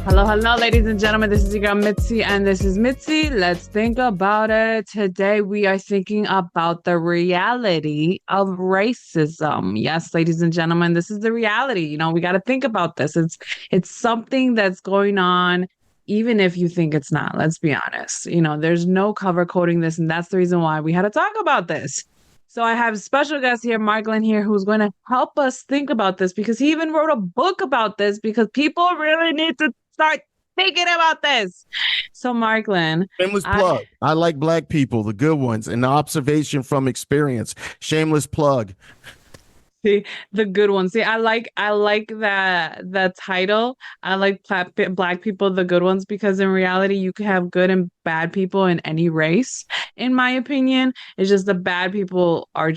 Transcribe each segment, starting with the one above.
Hello, ladies and gentlemen. This is your girl Mitzi, and this is Mitzi. Let's think about it. Today, we are thinking about the reality of racism. Yes, ladies and gentlemen, this is the reality. You know, we got to think about this. It's something that's going on, even if you think it's not. Let's be honest. You know, there's no cover coding this, and that's the reason why we had to talk about this. So I have a special guest here, Marklyn here, who's going to help us think about this because he even wrote a book about this because people really need to start thinking about this. So Marklyn. Shameless plug. I like Black people, the good ones, and the observation from experience. Shameless plug. See, the good ones. See, I like that title. I like Black people, the good ones, because in reality, you can have good and bad people in any race. In my opinion, it's just the bad people are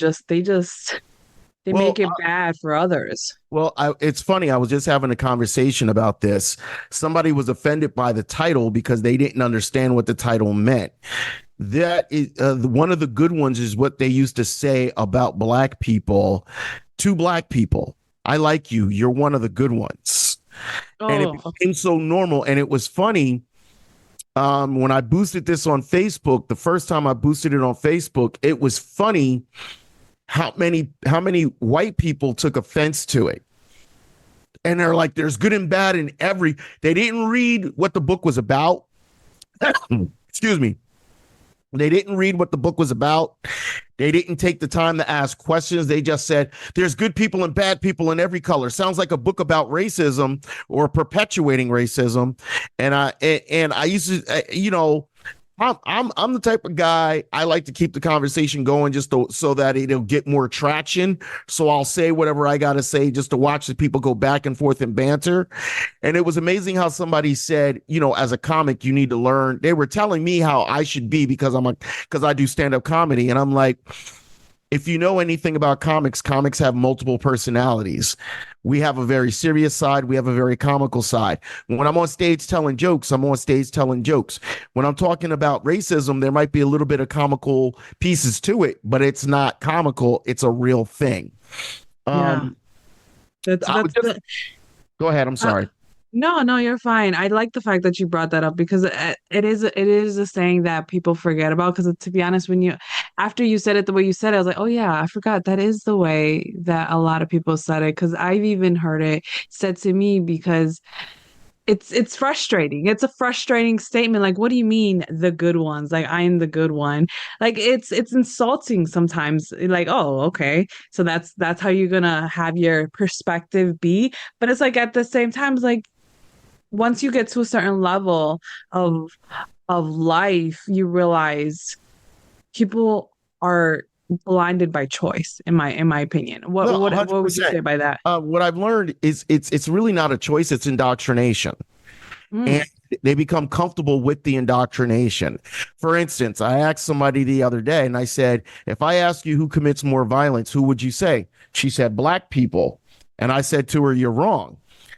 they make it bad for others. Well, it's funny. I was just having a conversation about this. Somebody was offended by the title because they didn't understand what the title meant. That is one of the good ones is what they used to say about Black people to Black people. I like you. You're one of the good ones. And it became so normal. And it was funny. When I boosted this on Facebook, the first time I boosted it on Facebook, it was funny how many white people took offense to it. And they're like, there's good and bad in every. They didn't read what the book was about. Excuse me. They didn't read what the book was about. They didn't take the time to ask questions. They just said, there's good people and bad people in every color. Sounds like a book about racism or perpetuating racism. And I used to, I'm the type of guy, I like to keep the conversation going just so that it'll get more traction. So I'll say whatever I got to say just to watch the people go back and forth and banter. And it was amazing how somebody said, as a comic, you need to learn. They were telling me how I should be because I do stand-up comedy. And I'm like, if you know anything about comics have multiple personalities. We have a very serious side. We have a very comical side. When I'm on stage telling jokes, I'm on stage telling jokes. When I'm talking about racism, there might be a little bit of comical pieces to it, but it's not comical. It's a real thing. Yeah. Go ahead. I'm sorry. No, you're fine. I like the fact that you brought that up because it is a saying that people forget about. Because to be honest, after you said it the way you said it, I was like, oh yeah, I forgot that is the way that a lot of people said it. Because I've even heard it said to me because it's frustrating. It's a frustrating statement. Like, what do you mean the good ones? Like, I'm the good one. Like, it's insulting sometimes. Like, oh, okay. So that's how you're gonna have your perspective be. But it's like at the same time, it's like once you get to a certain level of life, you realize people are blinded by choice, in my opinion. What would you say by that? What I've learned is it's really not a choice, it's indoctrination. And they become comfortable with the indoctrination. For instance, I asked somebody the other day and I said, if I ask you who commits more violence, who would you say? She said, Black people. And I said to her, you're wrong.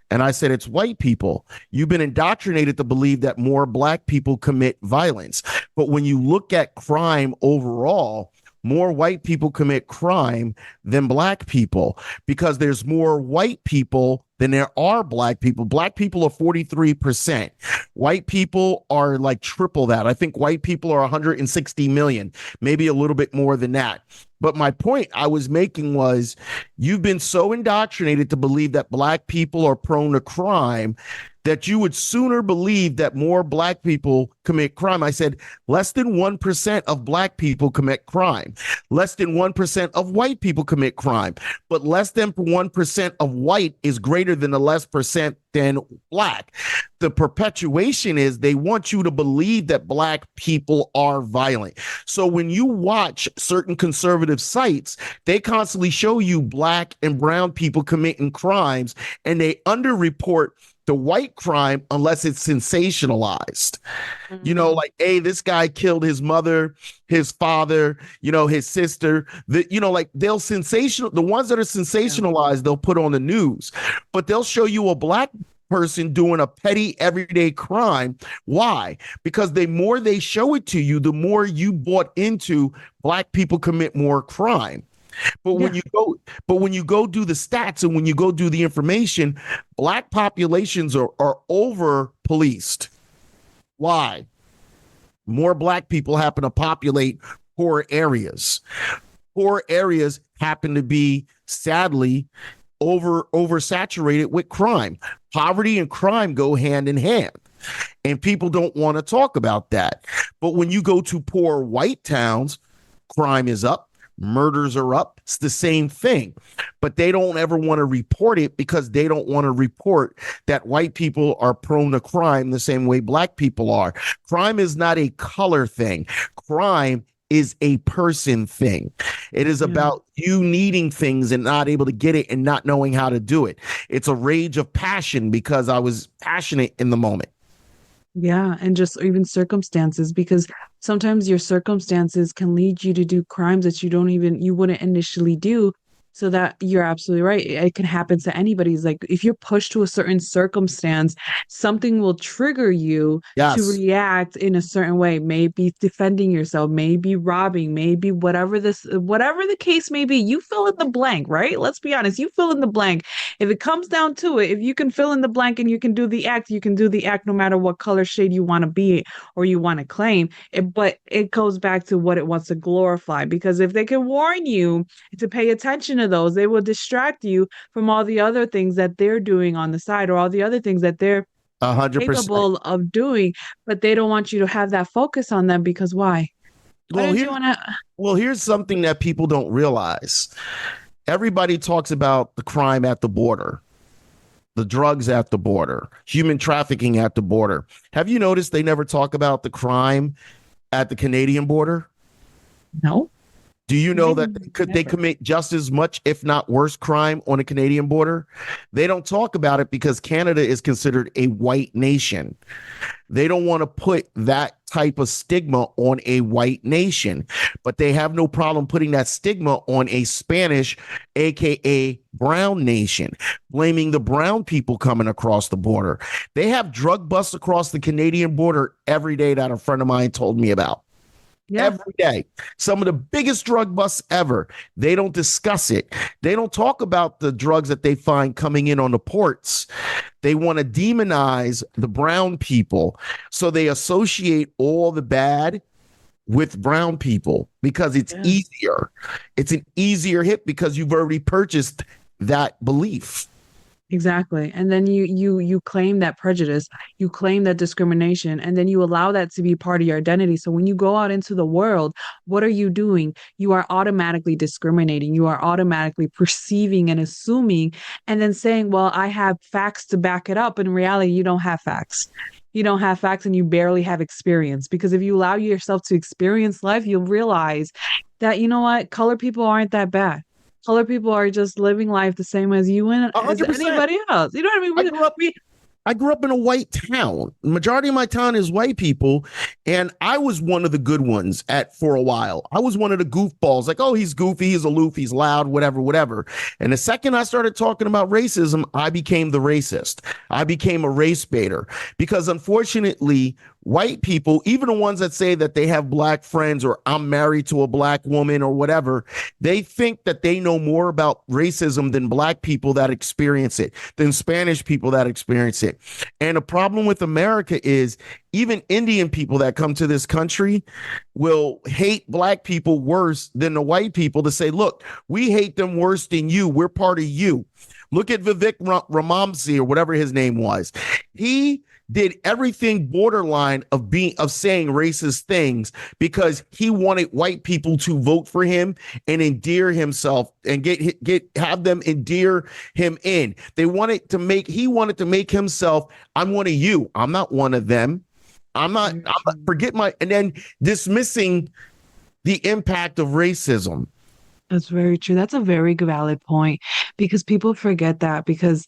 And I said, it's white people. You've been indoctrinated to believe that more Black people commit violence. But when you look at crime overall, more white people commit crime than Black people because there's more white people than there are Black people. Black people are 43%. White people are like triple that. I think white people are 160 million, maybe a little bit more than that. But my point I was making was you've been so indoctrinated to believe that Black people are prone to crime that you would sooner believe that more Black people commit crime. I said less than 1% of Black people commit crime. Less than 1% of white people commit crime. But less than 1% of white is greater than the less percent than Black. The perpetuation is they want you to believe that Black people are violent. So when you watch certain conservative sites, they constantly show you Black and brown people committing crimes, and they underreport the white crime unless it's sensationalized. Like, hey, this guy killed his mother, his father, his sister. They'll the ones that are sensationalized, they'll put on the news, but they'll show you a Black person doing a petty everyday crime. Why? Because the more they show it to you, the more you bought into Black people commit more crime. But when Yeah. you go, but when you go do the stats and when you go do the information, black populations are over policed. Why? More black people happen to populate poor areas. Poor areas happen to be, sadly, oversaturated with crime. Poverty and crime go hand in hand. And people don't want to talk about that. But when you go to poor white towns, crime is up, murders are up. It's the same thing. But they don't ever want to report it because they don't want to report that white people are prone to crime the same way black people are. Crime is not a color thing. Crime is a person thing. It is Yeah. about you needing things and not able to get it and not knowing how to do it. It's a rage of passion because I was passionate in the moment. Yeah, and just even circumstances, because sometimes your circumstances can lead you to do crimes that you wouldn't initially do. So that you're absolutely right. It can happen to anybody. It's like if you're pushed to a certain circumstance, something will trigger you to Yes. react in a certain way, maybe defending yourself, maybe robbing, maybe whatever the case may be. You fill in the blank, right? Let's be honest, you fill in the blank. If it comes down to it, if you can fill in the blank and you can do the act, you can do the act no matter what color shade you want to be or you want to claim. But it goes back to what it wants to glorify. Because if they can warn you to pay attention to those, they will distract you from all the other things that they're doing on the side or all the other things that they're 100%. capable of doing. But they don't want you to have that focus on them because why? Why Well, don't here, you want to? well, here's something that people don't realize. Everybody talks about the crime at the border, the drugs at the border, human trafficking at the border. Have you noticed they never talk about the crime at the Canadian border? No, Do you know they that they never. commit just as much, if not worse, crime on the Canadian border? They don't talk about it because Canada is considered a white nation. They don't want to put that type of stigma on a white nation, but they have no problem putting that stigma on a Spanish, aka brown nation, blaming the brown people coming across the border. They have drug busts across the Canadian border every day that a friend of mine told me about. Yeah, Every day. Some of the biggest drug busts ever. They don't discuss it. They don't talk about the drugs that they find coming in on the ports. They want to demonize the brown people. So they associate all the bad with brown people because it's yeah. easier. It's an easier hit because you've already purchased that belief. Exactly. And then you claim that prejudice, you claim that discrimination, and then you allow that to be part of your identity. So when you go out into the world, what are you doing? You are automatically discriminating. You are automatically perceiving and assuming and then saying, "Well, I have facts to back it up." In reality, you don't have facts. You don't have facts and you barely have experience because if you allow yourself to experience life, you'll realize that you know what, color people aren't that bad. Color people are just living life the same as you and as 100%. anybody else. You know what I mean? I grew up I grew up in a white town. The majority of my town is white people, and I was one of the good ones at for a while. I was one of the goofballs, like, oh, he's goofy, he's aloof, he's loud, whatever, whatever. And the second I started talking about racism, I became the racist. I became a race baiter because unfortunately, white people, even the ones that say that they have black friends or I'm married to a black woman or whatever, they think that they know more about racism than black people that experience it, than Spanish people that experience it. And the problem with America is even Indian people that come to this country will hate black people worse than the white people to say, look, we hate them worse than you. We're part of you. Look at Vivek Ramamsi or whatever his name was. He did everything borderline of saying racist things because he wanted white people to vote for him and endear himself and have them endear him in. He wanted to make himself, I'm one of you. I'm not one of them. Forget my, and then dismissing the impact of racism. That's very true. That's a very valid point because people forget that because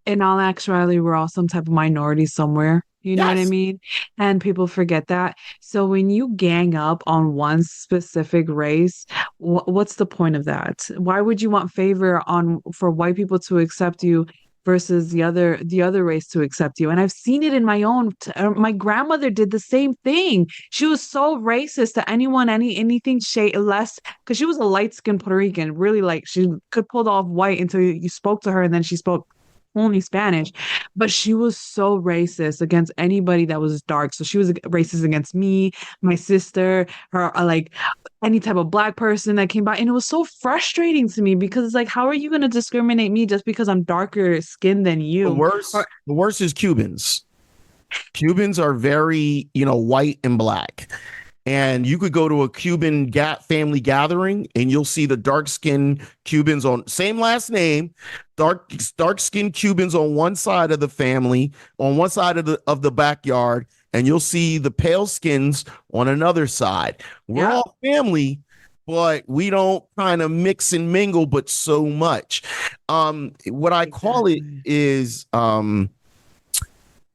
in all actuality, we're all some type of minority somewhere. You know what I Yes. mean? And people forget that. So when you gang up on one specific race, what's the point of that? Why would you want favor on for white people to accept you versus the other race to accept you. And I've seen it in my own my grandmother did the same thing. She was so racist to anyone, anything shade less, because she was a light-skinned Puerto Rican, really, like she could pull off white until you spoke to her, and then she spoke only Spanish, but she was so racist against anybody that was dark. So she was racist against me, my sister, her, like any type of black person that came by. And it was so frustrating to me because it's like, how are you going to discriminate me just because I'm darker skinned than The you? worst, Or, the worst is Cubans. Cubans are very, white and black. And you could go to a Cuban family gathering and you'll see the dark skinned Cubans on same last name, dark skinned Cubans on one side of the family, on one side of the backyard, and you'll see the pale skins on another side. We're yeah, all family, but we don't kind of mix and mingle, but so much. What I call it exactly. is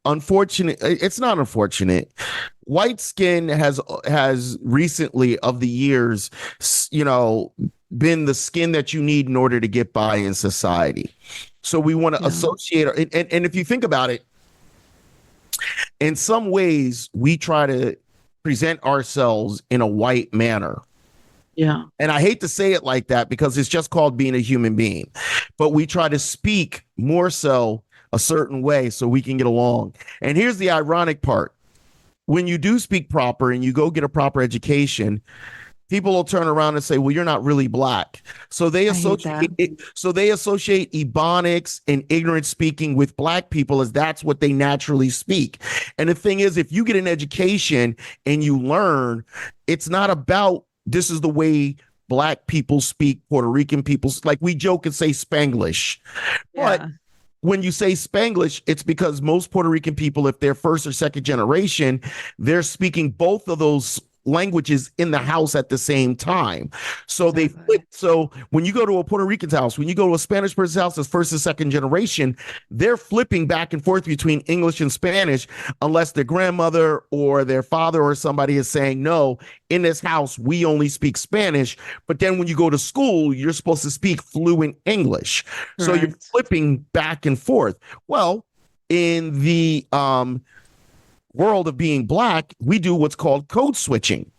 unfortunate. It's not unfortunate. White skin has recently of the years, been the skin that you need in order to get by in society. So we want to Yeah, associate, and if you think about it, in some ways, we try to present ourselves in a white manner. yeah, And I hate to say it like that because it's just called being a human being, but we try to speak more so a certain way so we can get along. And here's the ironic part. When you do speak proper and you go get a proper education, people will turn around and say, well, you're not really black. So they I hate that. associate it, so they associate ebonics and ignorant speaking with black people as that's what they naturally speak. And the thing is, if you get an education and you learn, it's not about this is the way black people speak, Puerto Rican people, like we joke and say Spanglish. But Yeah, when you say Spanglish, it's because most Puerto Rican people, if they're first or second generation, they're speaking both of those languages in the house at the same time. So they flip. exactly. So when you go to a Puerto Rican's house, when you go to a Spanish person's house that's first and second generation, they're flipping back and forth between English and Spanish, unless their grandmother or their father or somebody is saying, no, in this house, we only speak Spanish. But then when you go to school, you're supposed to speak fluent English. So you're Correct. flipping back and forth. Well, in the world of being black, we do what's called code switching.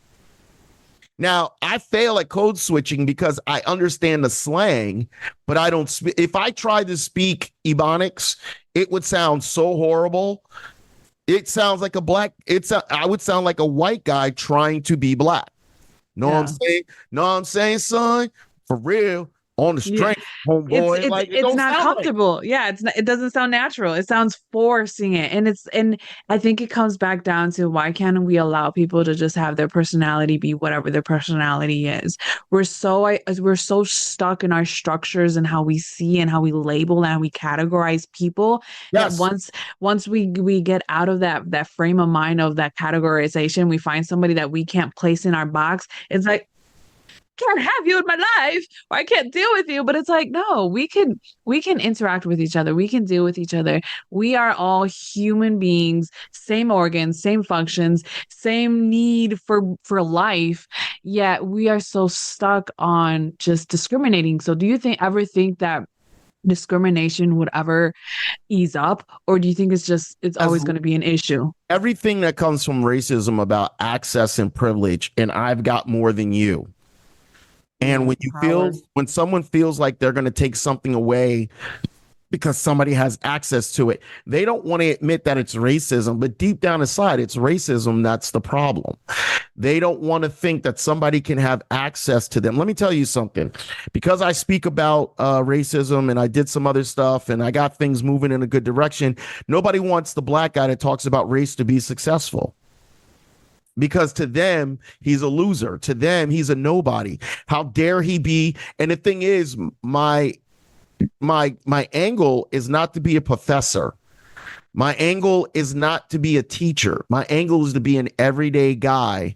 Now, I fail at code switching because I understand the slang, but I don't. If I tried to speak Ebonics, it would sound so horrible. It sounds like a black. I would sound like a white guy trying to be black. Know what I'm Yeah. saying? Know what I'm saying, son? For real, on the Yeah. strength, It's homeboy. it's Like it it's don't not sound right. comfortable. Yeah, it doesn't sound natural. It sounds forcing it. And I think it comes back down to why can't we allow people to just have their personality be whatever their personality is? We're so stuck in our structures and how we see and how we label and we categorize people that Yes. once we get out of that frame of mind of that categorization, we find somebody that we can't place in our box. It's like can't have you in my life or I can't deal with you. But it's like, no, we can interact with each other. We can deal with each other. We are all human beings, same organs, same functions, same need for life. Yet we are so stuck on just discriminating. So do you think that discrimination would ever ease up? Or do you think it's As always going to be an issue? everything that comes from racism about access and privilege, and I've got more than you. And Yeah, power. when someone feels like they're going to take something away because somebody has access to it, they don't want to admit that it's racism, but deep down inside, it's racism that's the problem. They don't want to think that somebody can have access to them. Let me tell you something. Because I speak about racism and I did some other stuff and I got things moving in a good direction, nobody wants the black guy that talks about race to be successful because to them he's a loser, to them he's a nobody. How dare he be? And the thing is, my angle is not to be a professor. My angle is not to be a teacher. My angle is to be an everyday guy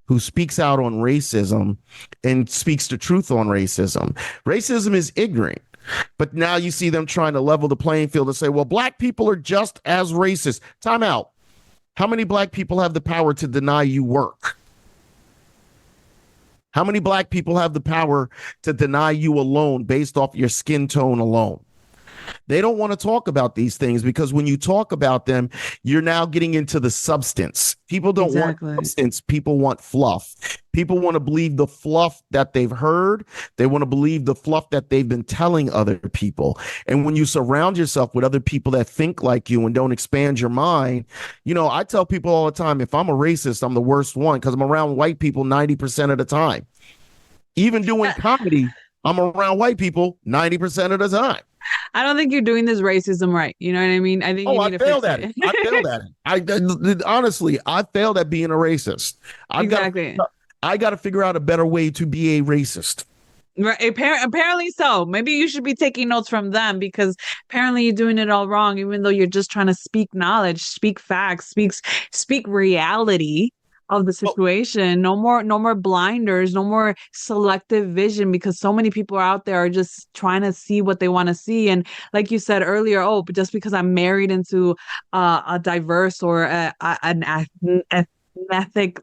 who speaks out on racism and speaks the truth on racism. Racism is ignorant. But now you see them trying to level the playing field and say, well, black people are just as racist. Time out. How many black people have the power to deny you work? How many black people have the power to deny you a loan based off your skin tone alone? They don't want to talk about these things because when you talk about them, you're now getting into the substance. People don't want Exactly. substance, people want fluff. People want to believe the fluff that they've heard. They want to believe the fluff that they've been telling other people. And when you surround yourself with other people that think like you and don't expand your mind, I tell people all the time, if I'm a racist, I'm the worst one because I'm around white people 90% of the time. Even doing comedy, I'm around white people 90% of the time. I don't think you're doing this racism right. You know what I mean? I think Oh, you I need to failed fix at it. it. I failed at it. Honestly, I failed at being a racist. I've got Exactly. I got to figure out a better way to be a racist. Right. Apparently so. Maybe you should be taking notes from them because apparently you're doing it all wrong, even though you're just trying to speak knowledge, speak facts, speak reality of the Well, situation. No more blinders, no more selective vision because so many people out there are just trying to see what they want to see. And like you said earlier, oh, but just because I'm married into a diverse or an ethnic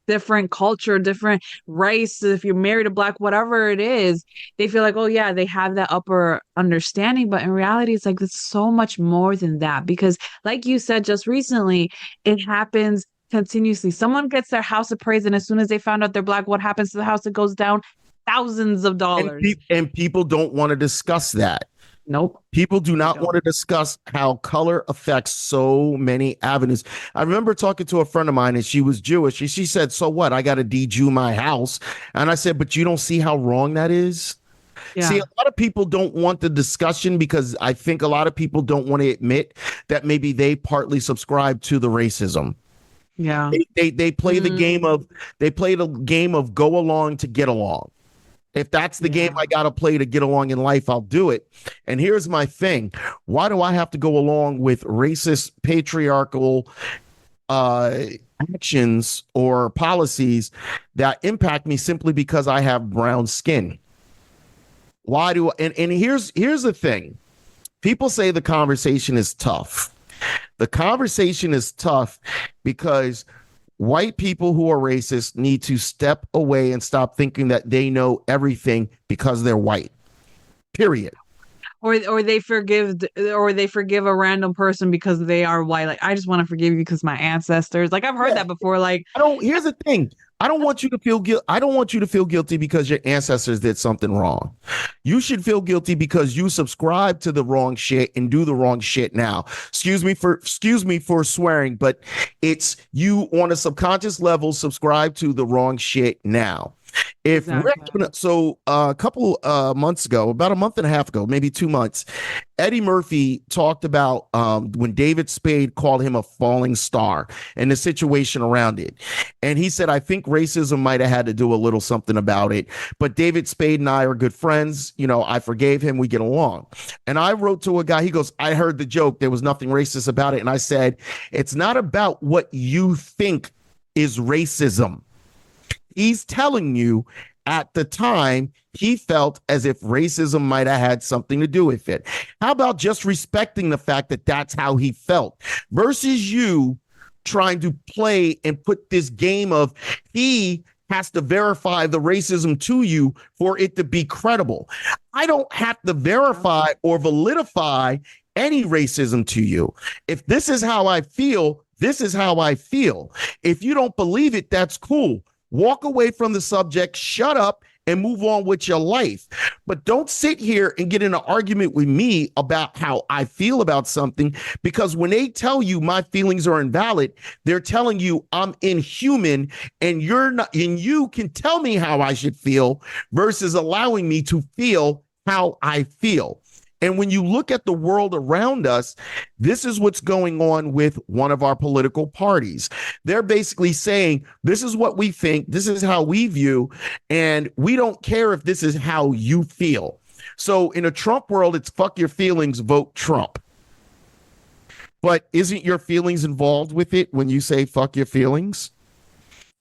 different culture, different race, if you're married to black, whatever it is, they feel like, oh yeah, they have that upper understanding. But in reality, it's like it's so much more than that. Because like you said just recently, it happens continuously. Someone gets their house appraised, and as soon as they found out they're black, what happens to the house? It goes down thousands of dollars. and people don't want to discuss that. Nope, People do they not want don't. to discuss how color affects so many avenues. I remember talking to a friend of mine and she was Jewish. And she said, so what? I got to de-Jew my house. And I said, but you don't see how wrong that is? See, a Yeah. lot of people don't want the discussion because I think a lot of people don't want to admit that maybe they partly subscribe to the racism. Yeah. They play the Mm, game of go along to get along. If that's the game yeah. I got to play to get along in life, I'll do it. And here's my thing. Why do I have to go along with racist, patriarchal uh, actions or policies that impact me simply because I have brown skin? Why do and here's the thing. People say the conversation is tough. The conversation is tough because white people who are racist need to step away and stop thinking that they know everything because they're white. Period. Or they forgive a random person because they are white. Like I just want to forgive you because my ancestors. Like I've heard Yeah. that before. Like I don't here's the thing. I don't want you to feel guilt. I don't want you to feel guilty because your ancestors did something wrong. You should feel guilty because you subscribe to the wrong shit and do the wrong shit now. Excuse me for swearing, but it's you on a subconscious level subscribe to the wrong shit now. If we're exactly. so a couple months ago, about a month and a half ago, maybe 2 months, Eddie Murphy talked about when David Spade called him a falling star and the situation around it. And he said, I think racism might have had to do a little something about it. But David Spade and I are good friends. I forgave him. We get along. And I wrote to a guy, he goes, I heard the joke. There was nothing racist about it. And I said, it's not about what you think is racism. He's telling you at the time he felt as if racism might have had something to do with it. How about just respecting the fact that that's how he felt versus you trying to play and put this game of he has to verify the racism to you for it to be credible. I don't have to verify or validify any racism to you. If this is how I feel, this is how I feel. If you don't believe it, that's cool. Walk away from the subject, shut up, and move on with your life. But don't sit here and get in an argument with me about how I feel about something, because when they tell you my feelings are invalid, they're telling you I'm inhuman and you're not, and you can tell me how I should feel versus allowing me to feel how I feel. And when you look at the world around us, this is what's going on with one of our political parties. They're basically saying, this is what we think, this is how we view, and we don't care if this is how you feel. So in a Trump world, it's fuck your feelings, vote Trump. But isn't your feelings involved with it when you say fuck your feelings?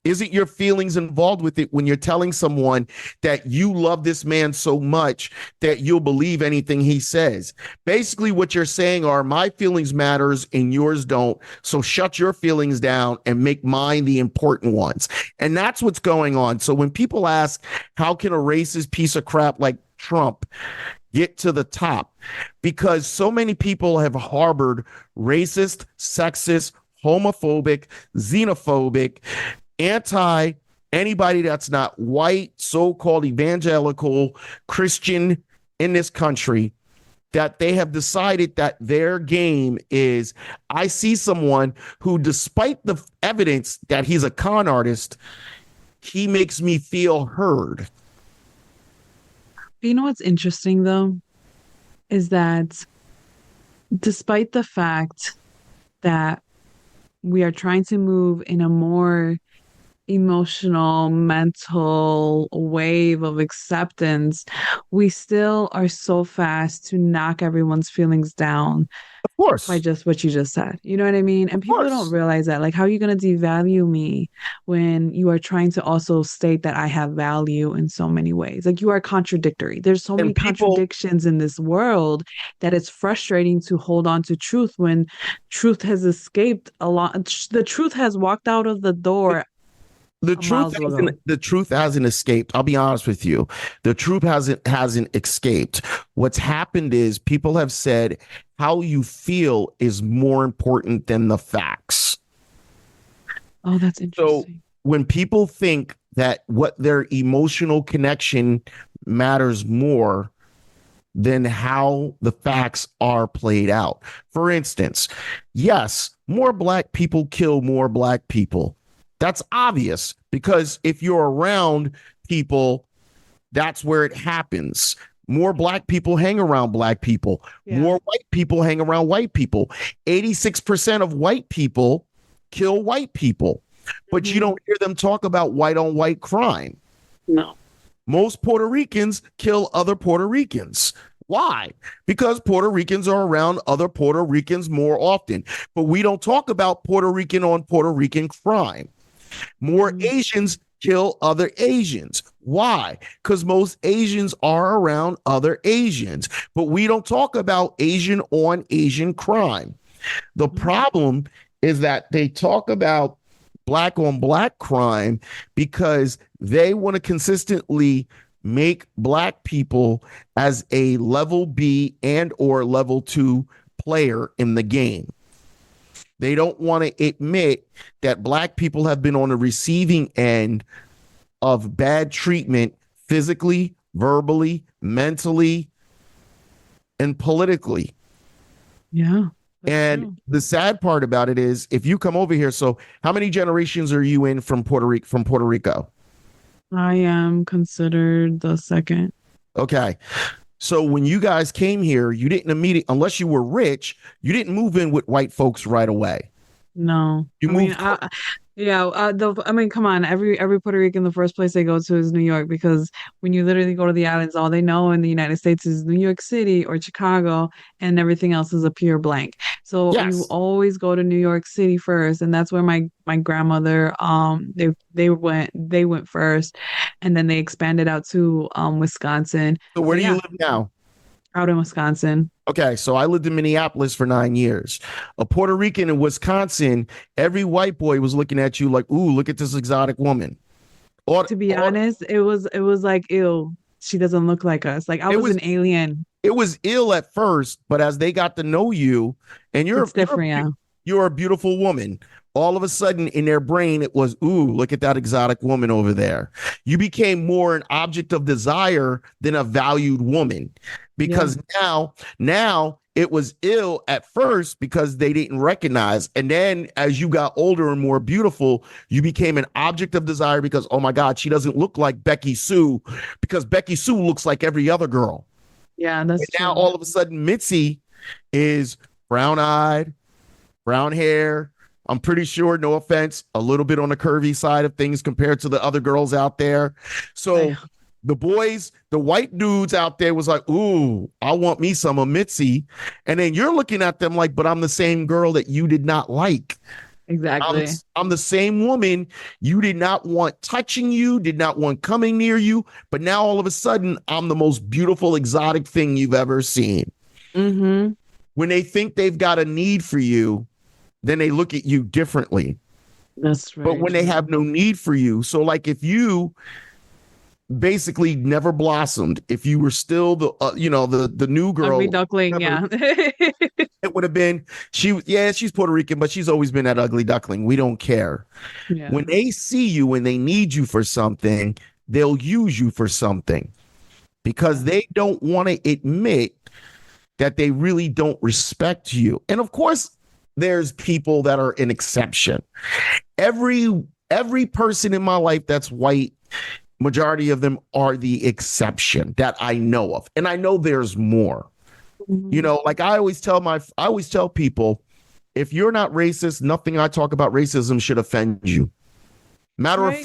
Isn't your feelings involved with it when you're telling someone that you love this man so much that you'll believe anything he says? Basically, what you're saying are my feelings matters and yours don't. So shut your feelings down and make mine the important ones. And that's what's going on. So when people ask, how can a racist piece of crap like Trump get to the top because so many people have harbored racist, sexist, homophobic, xenophobic, anti anybody that's not white, so-called evangelical Christian in this country, that they have decided that their game is I see someone who, despite the evidence that he's a con artist, he makes me feel heard. You know what's interesting though is that despite the fact that we are trying to move in a more emotional, mental wave of acceptance, we still are so fast to knock everyone's feelings down Of by course. just what you just said. You know what I mean? Of And people don't course. realize that. Like, how are you going to devalue me when you are trying to also state that I have value in so many ways? Like, you are contradictory. There's so many And people, contradictions in this world that it's frustrating to hold on to truth when truth has escaped a lot. The truth has walked out of the door the a truth miles hasn't ago. the truth hasn't escaped. I'll be honest with you. The truth hasn't escaped. What's happened is people have said how you feel is more important than the facts. Oh, that's So interesting. when people think that what their emotional connection matters more than how the facts are played out. For instance, yes, more black people kill more black people. That's obvious because if you're around people, that's where it happens. More black people hang around black people. Yeah. More white people hang around white people. 86% of white people kill white people, but you Hmm. don't hear them talk about white on white crime. No. Most Puerto Ricans kill other Puerto Ricans. Why? Because Puerto Ricans are around other Puerto Ricans more often. But we don't talk about Puerto Rican on Puerto Rican crime. More Hmm. Asians kill other Asians. Why? Because most Asians are around other Asians. But we don't talk about Asian on Asian crime. The problem is that they talk about black on black crime because they want to consistently make black people as a level B and or level 2 player in the game. They don't want to admit that black people have been on the receiving end of bad treatment physically, verbally, mentally, and politically. Yeah, that's And true. the sad part about it is if you come over here, so how many generations are you in from Puerto Rico? I am considered the second. Okay. So when you guys came here, you didn't immediately, unless you were rich, you didn't move in with white folks right away. No, You I mean, moved cl- yeah, I mean, come on, every Puerto Rican, the first place they go to is New York because when you literally go to the islands, all they know in the United States is New York City or Chicago, and everything else is a pure blank. So you yes. always go to New York City first, and that's where my grandmother, they went first, and then they expanded out to Wisconsin. So So where do you yeah, live now? out in Wisconsin. Okay, so I lived in Minneapolis for 9 years. A Puerto Rican in Wisconsin, every white boy was looking at you like, "Ooh, look at this exotic woman." Or, To be or honest, it was like, ew, she doesn't look like us. Like I it was was an alien. it was ill at first, but as they got to know you, and It's different, yeah. you're a beautiful woman. All of a sudden, in their brain, it was, "Ooh, look at that exotic woman over there." You became more an object of desire than a valued woman, Yeah. because now it was ill at first because they didn't recognize, and then as you got older and more beautiful, you became an object of desire because, oh my God, she doesn't look like Becky Sue, because Becky Sue looks like every other girl. Yeah, And that's now true. all of a sudden, Mitzi is brown eyed, brown hair. I'm pretty sure, no offense, a little bit on the curvy side of things compared to the other girls out there. I So the boys, the white dudes out there was like, "Ooh, I want me some of Mitzi." And then you're looking at them like, "But I'm the same girl that you did not like. I'm exactly. I'm the same woman you did not want touching you, did not want coming near you, but now all of a sudden I'm the most beautiful exotic thing you've ever seen." Mm-hmm. When they think they've got a need for you, then they look at you differently. That's But very when they true. have no need for you, so like if you basically never blossomed. If you were still the new Ugly girl, duckling, whatever, yeah. it would have been she's Puerto Rican, but she's always been that ugly duckling. We don't care. Yeah. When they see you and they need you for something, they'll use you for something because they don't want to admit that they really don't respect you. And of course, there's people that are an exception. Every person in my life that's white, majority of them are the exception that I know of. And I know there's more. Mhm. Like I always tell people, if you're not racist, nothing I talk about racism should offend you. Matter of Right.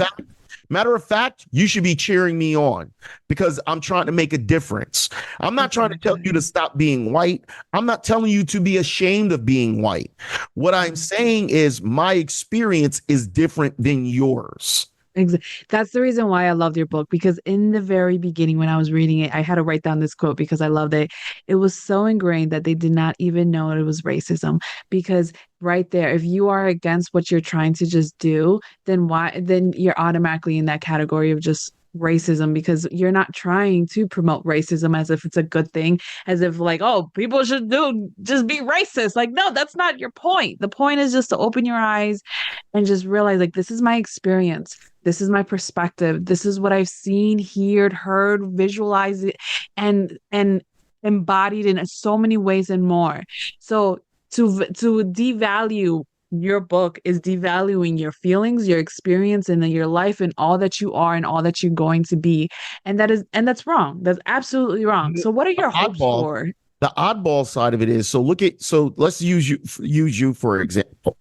fact, you should be cheering me on because I'm trying to make a difference. I'm not trying to tell you to Exactly. stop being white. I'm not telling you to be ashamed of being white. What I'm saying is my experience is different than yours. That's the reason why I loved your book, because in the very beginning, when I was reading it, I had to write down this quote because I loved it. It was so ingrained that they did not even know it was racism. Because right there, if you are against what you're trying to just do, then you're automatically in that category of just racism, because you're not trying to promote racism as if it's a good thing, as if like, oh, people should do just be racist. Like, no, that's not your point. The point is just to open your eyes and just realize, like, this is my experience, this is my perspective, this is what I've seen, heard, visualized it, and embodied in so many ways and more. So to devalue your book is devaluing your feelings, your experience, and then your life, and all that you are and all that you're going to be. And that's wrong. That's absolutely wrong. The So what are your hopes oddball, for? the oddball side of it is, so let's use you for example.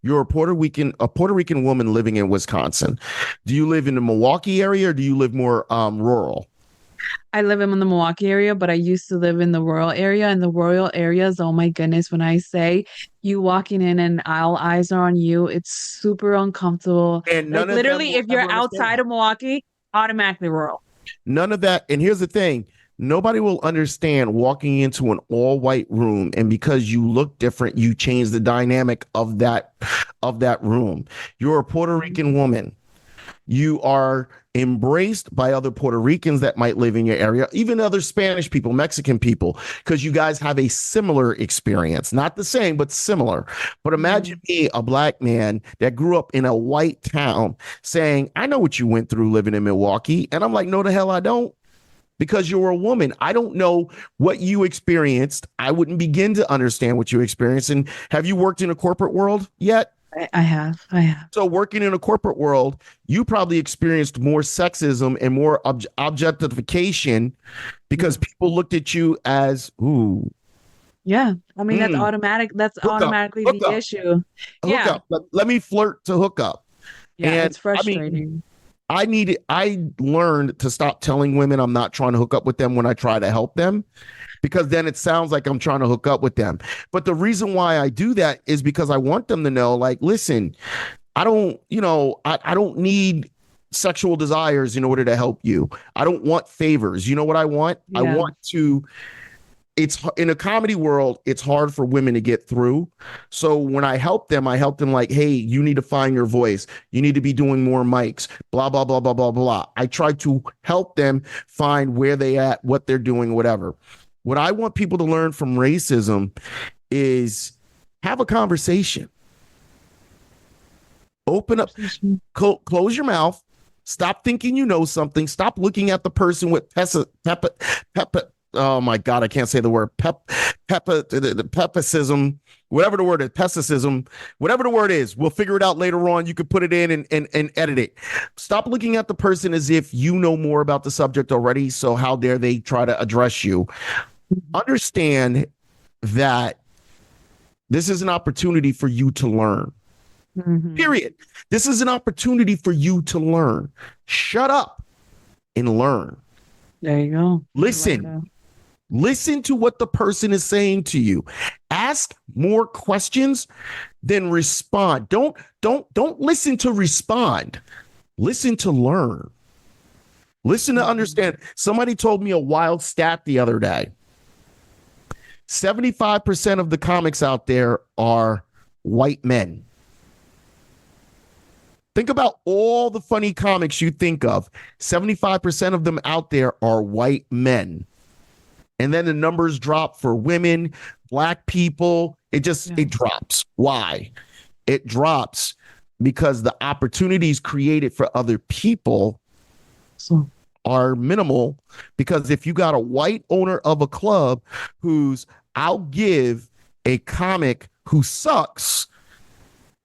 You're a Puerto Rican woman living in Wisconsin. Do you live in the Milwaukee area or do you live more rural? I live in the Milwaukee area, but I used to live in the rural area. And the rural areas, oh my goodness, when I say you walking in and all eyes are on you, it's super uncomfortable. And Like none of them literally, will if ever you're outside understand. of Milwaukee, automatically rural. None of that. And here's the thing. Nobody will understand walking into an all white room and because you look different, you change the dynamic of that room. You're a Puerto Rican woman. You are embraced by other Puerto Ricans that might live in your area, even other Spanish people, Mexican people, because you guys have a similar experience. Not the same, but similar. But imagine Mhm. me, a black man that grew up in a white town, saying, I know what you went through living in Milwaukee. And I'm like, no, the hell I don't. Because you're a woman. I don't know what you experienced. I wouldn't begin to understand what you experienced. And have you worked in a corporate world yet? I have. I have. So working in a corporate world, you probably experienced more sexism and more objectification because Yeah. people looked at you as, ooh, Yeah. I mean, that's mm, automatic. That's hook up, automatically hook the up, issue. hook Yeah. up. Let me flirt to hook up. Yeah. And It's I mean, frustrating. I learned to stop telling women I'm not trying to hook up with them when I try to help them because then it sounds like I'm trying to hook up with them. But the reason why I do that is because I want them to know, like, listen, I don't need sexual desires in order to help you. I don't want favors. You know what I want? I Yeah. want to it's in a comedy world, it's hard for women to get through. So when I help them like, hey, you need to find your voice. You need to be doing more mics, blah, blah, blah, blah, blah, blah. I try to help them find where they at, what they're doing, whatever. What I want people to learn from racism is have a conversation. Open up, Conversation. close your mouth. Stop thinking you know something. Stop looking at the person with oh my God, I can't say the word pepicism, whatever the word is, pessicism, whatever the word is. We'll figure it out later on. You could put it in and edit it. Stop looking at the person as if you know more about the subject already. So how dare they try to address you? Understand that this is an opportunity for you to learn. Mhm. Period. This is an opportunity for you to learn. Shut up and learn. There you go. I like Listen. that. Listen to what the person is saying to you. Ask more questions than respond. Don't listen to respond. Listen to learn. Listen to Mhm. understand. Somebody told me a wild stat the other day. 75% of the comics out there are white men. Think about all the funny comics you think of. 75% of them out there are white men. And then the numbers drop for women, black people. Yeah. It drops. Why? It drops because the opportunities created for other people So are minimal. Because if you got a white owner of a club who's, I'll give a comic who sucks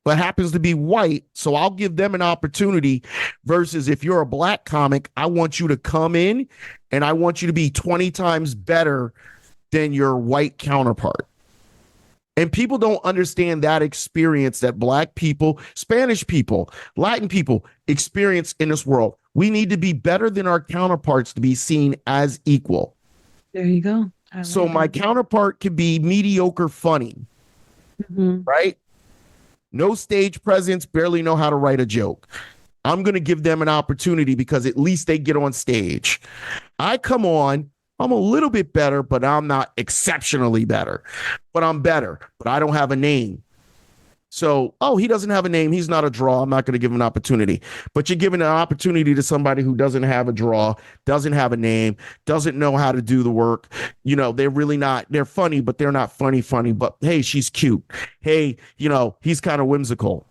but happens to be white, so I'll give them an opportunity, versus if you're a black comic, I want you to come in and I want you to be 20 times better than your white counterpart. And people don't understand that experience that black people, Spanish people, Latin people experience in this world. We need to be better than our counterparts to be seen as equal. there you go. So my counterpart could be mediocre funny, right? No stage presence, barely know how to write a joke. I'm going to give them an opportunity because at least they get on stage. I come on, I'm a little bit better, but I'm not exceptionally better. But I'm better, but I don't have a name. So, oh, he doesn't have a name. He's not a draw. I'm not going to give him an opportunity. But you're giving an opportunity to somebody who doesn't have a draw, doesn't have a name, doesn't know how to do the work. You know, they're really not, they're funny, but they're not funny. But hey, she's cute. Hey, you know, he's kind of whimsical.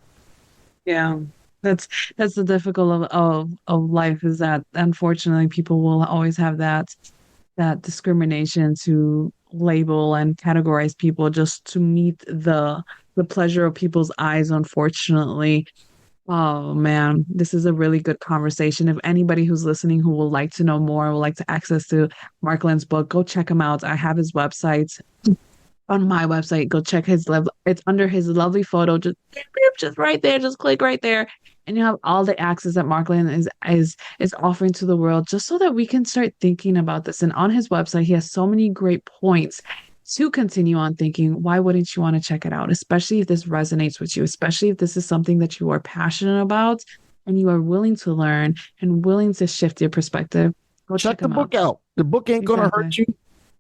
Yeah. That's the difficult of life, is that unfortunately people will always have that discrimination to label and categorize people just to meet the pleasure of people's eyes, unfortunately. Oh man, this is a really good conversation. If anybody who's listening who would like to know more, would like to access to Marklyn's book, go check him out. I have his website on my website. Go check it's under his lovely photo. Just right there. Just click right there. And you have all the access that Marklyn is offering to the world, just so that we can start thinking about this. And on his website, he has so many great points to continue on thinking. Why wouldn't you want to check it out? Especially if this resonates with you, especially if this is something that you are passionate about and you are willing to learn and willing to shift your perspective. Go Check check the him out. book out. The book ain't going to hurt you.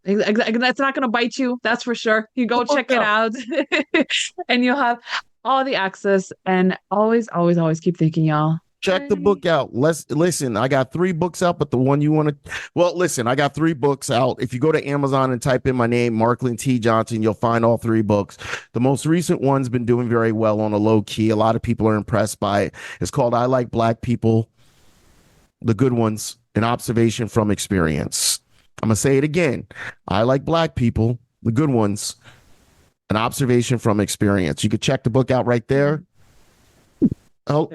Exactly. That's not going to bite you. That's for sure. You go check it out and you'll have all the access. And always, always, always keep thinking, y'all. Check the book out. Let's listen. I got 3 books out, but the one you want to, well, listen, I got 3 books out. If you go to Amazon and type in my name, Marklyn T. Johnson, you'll find all 3 books. The most recent one's been doing very well on a low key. A lot of people are impressed by it. It's called I Like Black People, The Good Ones, An Observation from Experience. I'm going to say it again. I Like Black People, The Good Ones, An Observation from Experience. You could check the book out right there. Oh,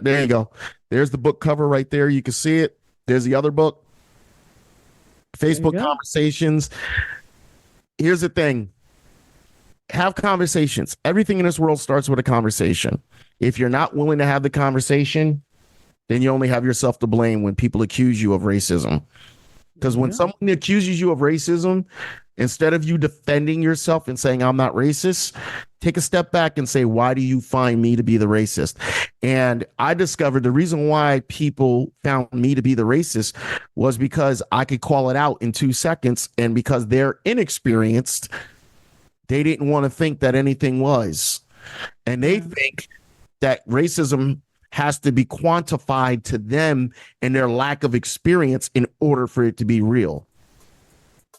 there you go. There's the book cover right there. You can see it. There's the other book. Facebook Conversations. Here's the thing. Have conversations. Everything in this world starts with a conversation. If you're not willing to have the conversation, then you only have yourself to blame when people accuse you of racism. Because when someone accuses you of racism, instead of you defending yourself and saying, I'm not racist, take a step back and say, why do you find me to be the racist? And I discovered the reason why people found me to be the racist was because I could call it out in 2 seconds. And because they're inexperienced, they didn't want to think that anything was. And they think that racism has to be quantified to them and their lack of experience in order for it to be real.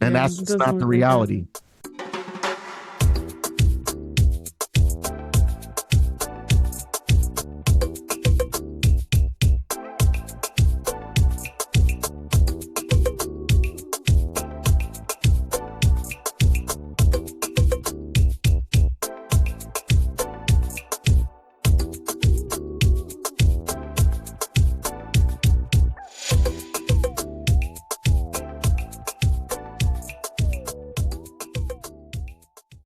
And that's just not the reality.